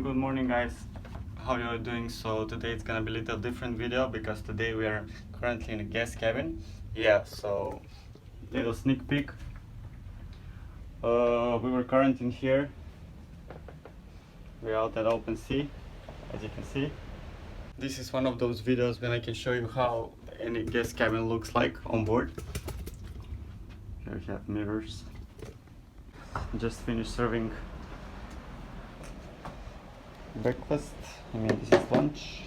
Good morning, guys. How you are doing? So today it's gonna be a little different video because today we are currently in a guest cabin. Yeah, so little sneak peek. We were currently here. We're out at open sea, as you can see. This is one of those videos when I can show you how any guest cabin looks like on board. Here we have mirrors. Just finished serving breakfast. I mean, this is lunch.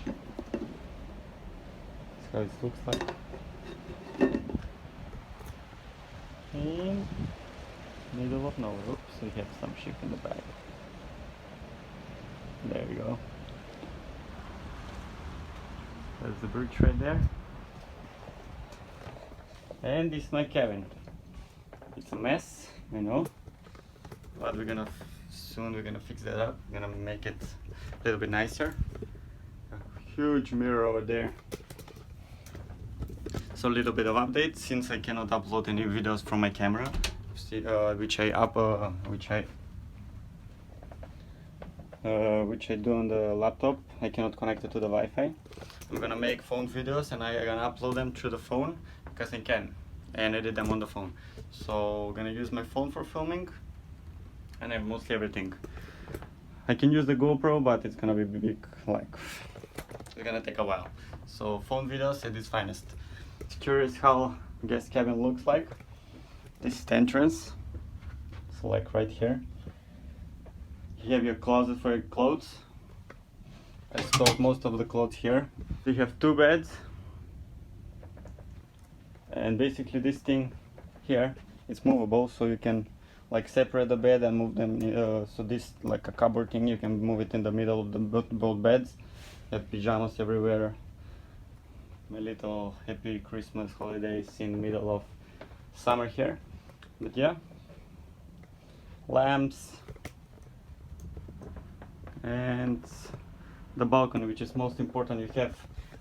That's how it looks like. In middle of nowhere. Oops, we have some ship in the back. There we go. There's the bridge right there. And this is my cabin. It's a mess, I know, but we're gonna soon fix that up. We're gonna make it a little bit nicer. A huge mirror over there. So a little bit of update, since I cannot upload any videos from my camera, which I do on the laptop. I cannot connect it to the Wi-Fi. I'm gonna make phone videos and I'm gonna upload them through the phone because I can, and edit them on the phone. So I'm gonna use my phone for filming, and I have mostly everything. I can use the GoPro, but it's gonna be big, like it's gonna take a while. So phone videos at its finest. Curious how guest cabin looks like. This is the entrance. So like right here, you have your closet for your clothes. I stored most of the clothes here. You have two beds, and basically this thing here is movable, so you can like separate the bed and move them. So this like a cupboard thing, you can move it in the middle of the both beds. You have pajamas everywhere. My little happy Christmas holidays in the middle of summer here. But yeah, lamps and the balcony, which is most important.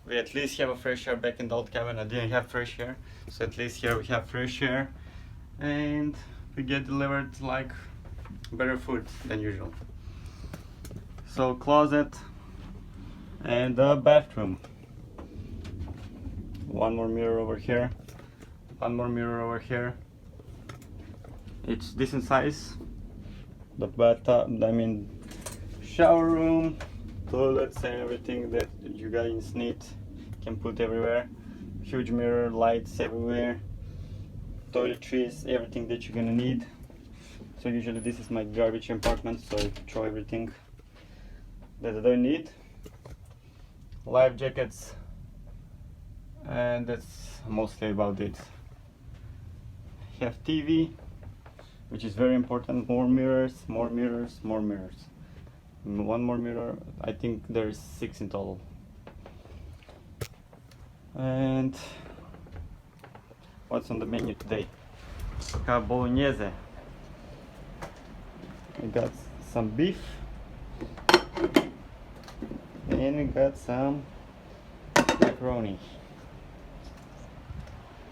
We at least have a fresh air. Back in the old cabin I didn't have fresh air, so at least here we have fresh air, and we get delivered like better food than usual. So closet and the bathroom. One more mirror over here, one more mirror over here. It's decent size. The bathtub, I mean shower room, toilets, and everything that you guys need, you can put everywhere. Huge mirror, lights everywhere, toiletries, everything that you're gonna need. So usually this is my garbage compartment, so I throw everything that I don't need. Life jackets, and that's mostly about it. You have TV, which is very important. More mirrors, more mirrors, more mirrors. One more mirror. I think there's 6 in total. And what's on the menu today? We have bolognese. We got some beef, and we got some macaroni.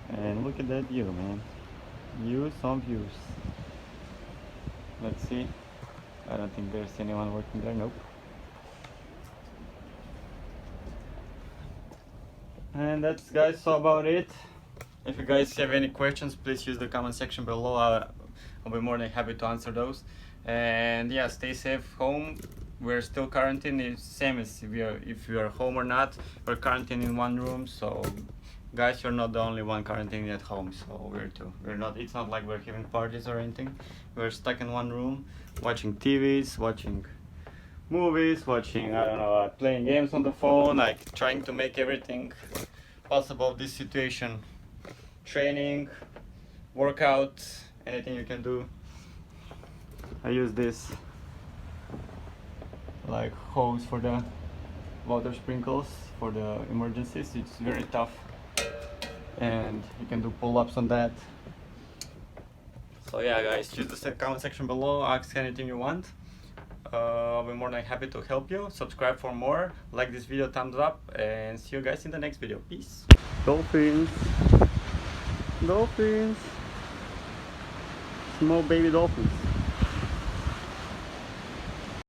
And look at that view, man. Views on views. Let's see. I don't think there's anyone working there, nope. And that's, guys, so about it. If you guys have any questions, please use the comment section below. I'll be more than happy to answer those. And yeah, stay safe home. We're still quarantined. It's same as if you are home or not. We're quarantined in one room, so guys, you're not the only one quarantining at home. So we're too. We're not. It's not like we're having parties or anything. We're stuck in one room, watching TVs, watching movies, watching, I don't know, playing games on the phone, like trying to make everything possible of this situation. Training, workout, anything you can do. I use this like hose for the water sprinkles for the emergencies. It's very tough, and you can do pull-ups on that. So yeah, guys, use the comment section below, ask anything you want. I'll be more than happy to help you. Subscribe for more, like this video, thumbs up, and see you guys in the next video. Peace. Dolphins, dolphins, small baby dolphins.